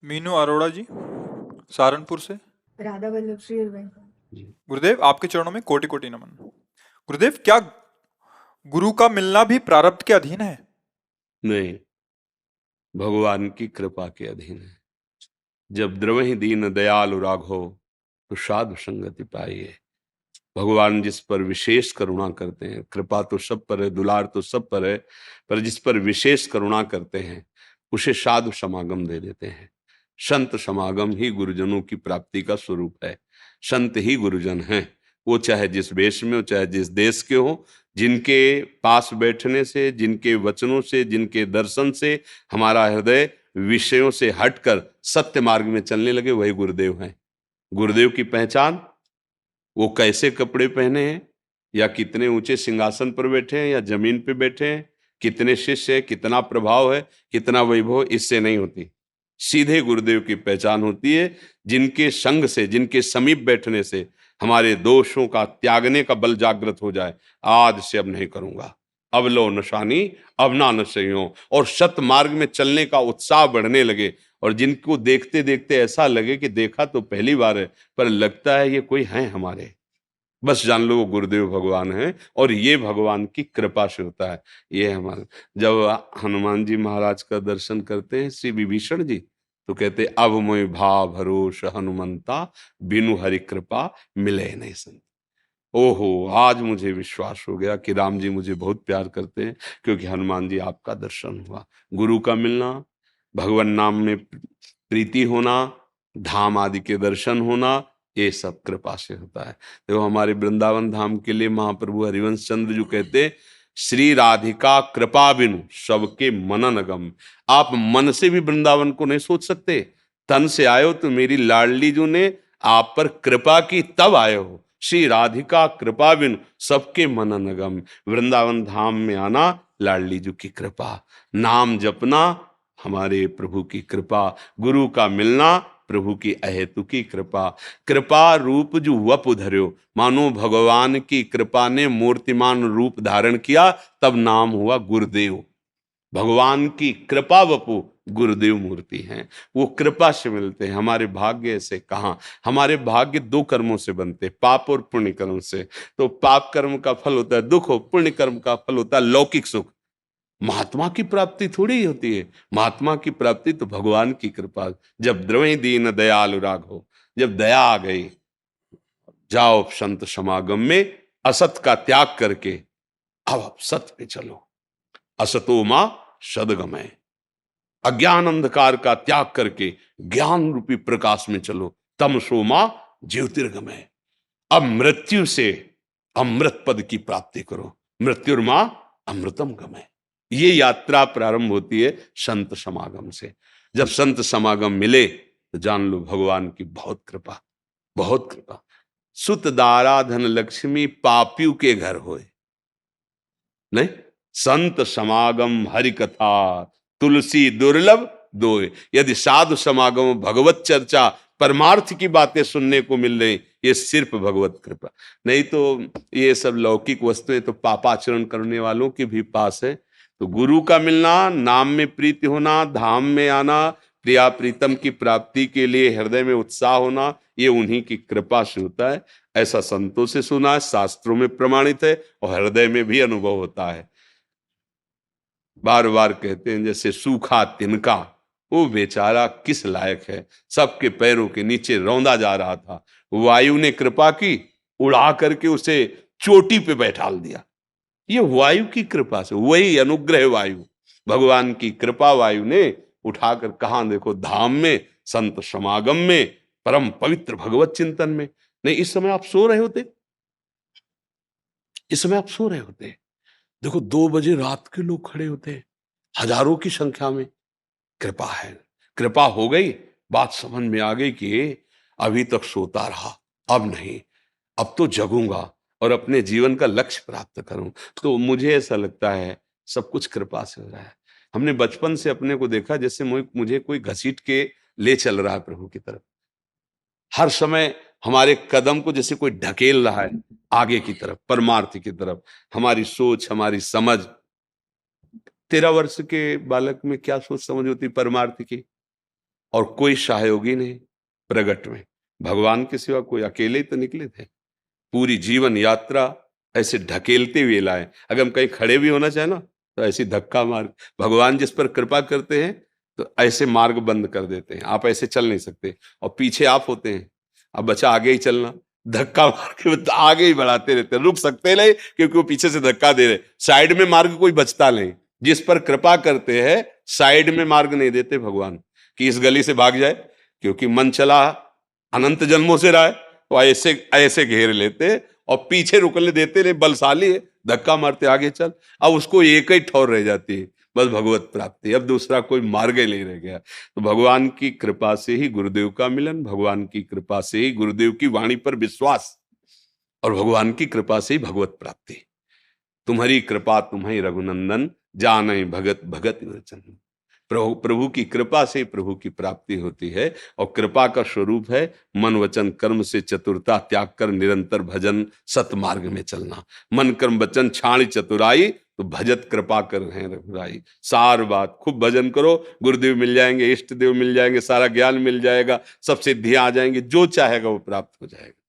मीनू अरोड़ा जी, सहारनपुर से। राधा वल्लभ श्री अरविंद। जी। गुरुदेव, आपके चरणों में कोटि कोटि नमन। गुरुदेव, क्या गुरु का मिलना भी प्रारब्ध के अधीन है? नहीं, भगवान की कृपा के अधीन है। जब द्रवहि दीन दयालु राघो तो साधु संगति पाइए। भगवान जिस पर विशेष करुणा करते हैं, कृपा तो सब पर है, दुलार तो सब पर है, पर जिस पर विशेष करुणा करते हैं उसे साधु समागम दे देते हैं। संत समागम ही गुरुजनों की प्राप्ति का स्वरूप है। संत ही गुरुजन हैं। वो चाहे जिस वेश में हो, चाहे जिस देश के हो, जिनके पास बैठने से, जिनके वचनों से, जिनके दर्शन से हमारा हृदय विषयों से हटकर सत्य मार्ग में चलने लगे, वही गुरुदेव हैं। गुरुदेव की पहचान, वो कैसे कपड़े पहने हैं, या कितने ऊंचे सिंहासन पर बैठे हैं, या जमीन पे बैठे हैं, कितने शिष्य है, कितना प्रभाव है, कितना वैभव, इससे नहीं होती। सीधे गुरुदेव की पहचान होती है जिनके संग से, जिनके समीप बैठने से हमारे दोषों का त्यागने का बल जागृत हो जाए। आज से अब नहीं करूंगा, अब लो नशानी अब ना नशइयों, और सत मार्ग में चलने का उत्साह बढ़ने लगे। और जिनको देखते देखते ऐसा लगे कि देखा तो पहली बार है, पर लगता है ये कोई है हमारे, बस जान लो वो गुरुदेव भगवान हैं, और ये भगवान की कृपा से होता है। ये हमारे, जब हनुमान जी महाराज का दर्शन करते हैं श्री विभीषण जी, तो कहते अब मोहि भाव भरोस हनुमंता, बिनु हरि कृपा मिले नहीं संत। ओहो, आज मुझे विश्वास हो गया कि राम जी मुझे बहुत प्यार करते हैं, क्योंकि हनुमान जी आपका दर्शन हुआ। गुरु का मिलना, भगवान नाम में प्रीति होना, धाम आदि के दर्शन होना, ये सब कृपा से होता है। देखो, हमारे वृंदावन धाम के लिए महाप्रभु हरिवंश चंद्र जी कहते, श्री राधिका कृपा बिनु सबके मनन गम। आप मन से भी वृंदावन को नहीं सोच सकते, तन से आए हो तो मेरी लाडली जो ने आप पर कृपा की तब आए हो। श्री राधिका कृपा बिनु सबके मनन गम। वृंदावन धाम में आना लाडली जी की कृपा, नाम जपना हमारे प्रभु की कृपा, गुरु का मिलना प्रभु की अहेतुकी कृपा। कृपा रूप जो वपु धर्यो, मानो भगवान की कृपा ने मूर्तिमान रूप धारण किया, तब नाम हुआ गुरुदेव। भगवान की कृपा वपु गुरुदेव मूर्ति हैं, वो कृपा से मिलते हैं। हमारे भाग्य से कहाँ, हमारे भाग्य दो कर्मों से बनते, पाप और पुण्य कर्म से। तो पाप कर्म का फल होता है दुख, हो पुण्य कर्म का फल होता है लौकिक सुख। महात्मा की प्राप्ति थोड़ी ही होती है, महात्मा की प्राप्ति तो भगवान की कृपा। जब द्रवहि दीन दयालु राघो, जब दया आ गई, जाओ संत समागम में असत का त्याग करके अब सत पे चलो। असतो मां सदगमय, अज्ञान अंधकार का त्याग करके ज्ञान रूपी प्रकाश में चलो। तमसो मां ज्योतिर्गमय, अब मृत्यु से अमृत पद की प्राप्ति करो। मृत्युर्मा अमृतम गमय। ये यात्रा प्रारंभ होती है संत समागम से। जब संत समागम मिले तो जान लो भगवान की बहुत कृपा, बहुत कृपा। सुत दारा धन लक्ष्मी पापियों के घर होए, नहीं संत समागम हरि कथा, तुलसी दुर्लभ दोए। यदि साधु समागम भगवत चर्चा परमार्थ की बातें सुनने को मिल रही, ये सिर्फ भगवत कृपा। नहीं तो ये सब लौकिक वस्तुएं तो पापाचरण करने वालों के भी पास है। तो गुरु का मिलना, नाम में प्रीति होना, धाम में आना, प्रिया प्रीतम की प्राप्ति के लिए हृदय में उत्साह होना, ये उन्हीं की कृपा से होता है। ऐसा संतों से सुना है, शास्त्रों में प्रमाणित है, और हृदय में भी अनुभव होता है। बार बार कहते हैं जैसे सूखा तिनका, वो बेचारा किस लायक है, सबके पैरों के नीचे रौंदा जा रहा था, वायु ने कृपा की, उड़ा करके उसे चोटी पे बैठाल दिया। ये वायु की कृपा से, वही अनुग्रह वायु, भगवान की कृपा वायु ने उठाकर कहां देखो, धाम में, संत समागम में, परम पवित्र भगवत चिंतन में। नहीं, इस समय आप सो रहे होते, इस समय आप सो रहे होते। देखो 2 बजे रात के लोग खड़े होते हैं हजारों की संख्या में। कृपा है, कृपा हो गई, बात समझ में आ गई कि अभी तक सोता रहा, अब नहीं, अब तो जगूंगा और अपने जीवन का लक्ष्य प्राप्त करूं। तो मुझे ऐसा लगता है सब कुछ कृपा से हो रहा है। हमने बचपन से अपने को देखा जैसे मुझे कोई घसीट के ले चल रहा है प्रभु की तरफ। हर समय हमारे कदम को जैसे कोई ढकेल रहा है आगे की तरफ, परमार्थ की तरफ। हमारी सोच, हमारी समझ, 13 वर्ष के बालक में क्या सोच समझ होती परमार्थ की? और कोई सहयोगी नहीं प्रगट में, भगवान के सिवा कोई, अकेले ही तो निकले थे। पूरी जीवन यात्रा ऐसे ढकेलते हुए लाए। अगर हम कहीं खड़े भी होना चाहे ना तो ऐसी धक्का मार, भगवान जिस पर कृपा करते हैं तो ऐसे मार्ग बंद कर देते हैं, आप ऐसे चल नहीं सकते। और पीछे आप होते हैं, अब बच्चा आगे ही चलना, धक्का मार के आगे ही बढ़ाते रहते हैं, रुक सकते नहीं क्योंकि वो पीछे से धक्का दे रहे। साइड में मार्ग कोई बचता नहीं, जिस पर कृपा करते हैं साइड में मार्ग नहीं देते भगवान कि इस गली से भाग जाए, क्योंकि मन चला अनंत जन्मों से रहा है तो ऐसे ऐसे घेर लेते और पीछे रुकने देते नहीं, बलशाली है, धक्का मारते आगे चल। अब उसको एक ही ठौर रह जाती है, बस भगवत प्राप्ति, अब दूसरा कोई मार्ग ही नहीं रह गया। तो भगवान की कृपा से ही गुरुदेव का मिलन, भगवान की कृपा से ही गुरुदेव की वाणी पर विश्वास, और भगवान की कृपा से ही भगवत प्राप्ति। तुम्हारी कृपा तुम्हें रघुनंदन, जाने भगत भगत वचन। प्रभु की कृपा से प्रभु की प्राप्ति होती है, और कृपा का स्वरूप है मन वचन कर्म से चतुरता त्याग कर निरंतर भजन सतमार्ग में चलना। मन कर्म वचन छाणी चतुराई, तो भजत कृपा कर हैं रघुराई। सार बात, खूब भजन करो, गुरुदेव मिल जाएंगे, इष्ट देव मिल जाएंगे, सारा ज्ञान मिल जाएगा, सब सिद्धियां आ जाएंगी, जो चाहेगा वो प्राप्त हो जाएगा।